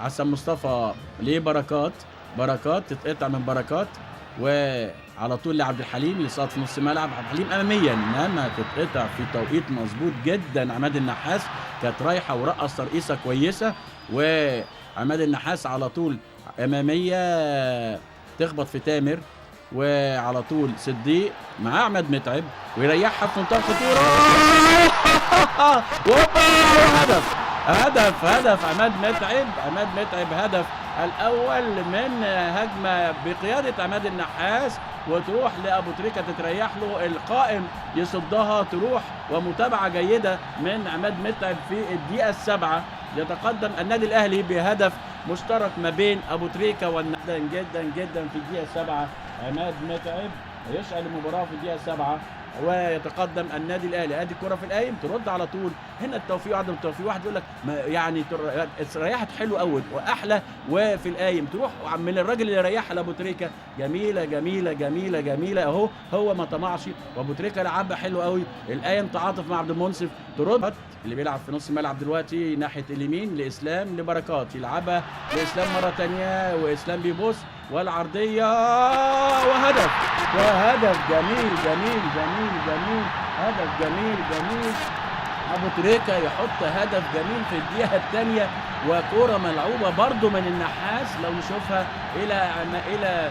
حسن مصطفى لبركات، بركات تتقطع من بركات، وعلى طول لعبد الحليم يصاد في نص الملعب. عبد الحليم اماميا انما تتقطع في توقيت مظبوط جدا. عماد النحاس كانت رايحه ورقص ترقيصه كويسه، وعماد النحاس على طول اماميه تخبط في تامر، وعلى طول صديق مع احمد متعب ويريحها في منتهى الخطوره. هدف هدف عماد متعب. عماد متعب هدف الاول من هجمه بقياده عماد النحاس، وتروح لابو تريكه تتريح له، القائم يصدها تروح، ومتابعه جيده من عماد متعب في الدقيقه السابعه. يتقدم النادي الاهلي بهدف مشترك ما بين ابو تريكه والنادي جدا في الدقيقه السابعه. عماد متعب يشعل المباراه في الدقيقه السابعه، ويتقدم النادي الاهلي. ادي الكره في القايم ترد على طول. هنا التوفيق عدم التوفيق، واحد يقول لك يعني ريحت حلو قوي واحلى، وفي القايم تروح من الراجل اللي ريحها لابو تريكه جميله جميله جميله جميله اهو. هو ما طمعش، وابو تريكه لعبها حلو قوي. القايم تعاطف مع عبد المنصف، ترد اللي بيلعب في نص الملعب دلوقتي ناحيه اليمين لاسلام لبركات، يلعبها لاسلام مره ثانيه، واسلام بيبص والعرضيه وهدف. وهدف جميل جميل جميل جميل، هدف جميل جميل. ابو تريكه يحط هدف جميل في الدقيقه الثانيه، وكوره ملعوبه برضو من النحاس لو نشوفها الى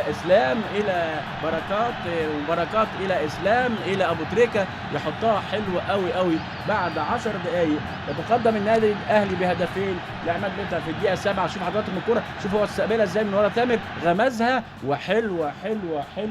اسلام الى بركات، وبركات الى اسلام الى ابو تريكه، يحطها حلوه قوي قوي. بعد 10 دقائق يتقدم النادي الاهلي بهدفين لعماد متعب في الدقيقه 7. شوف حضراتكم الكوره، شوف هو استقبلها ازاي من ورا تامر، غمزها وحلوه حلوه حلوه.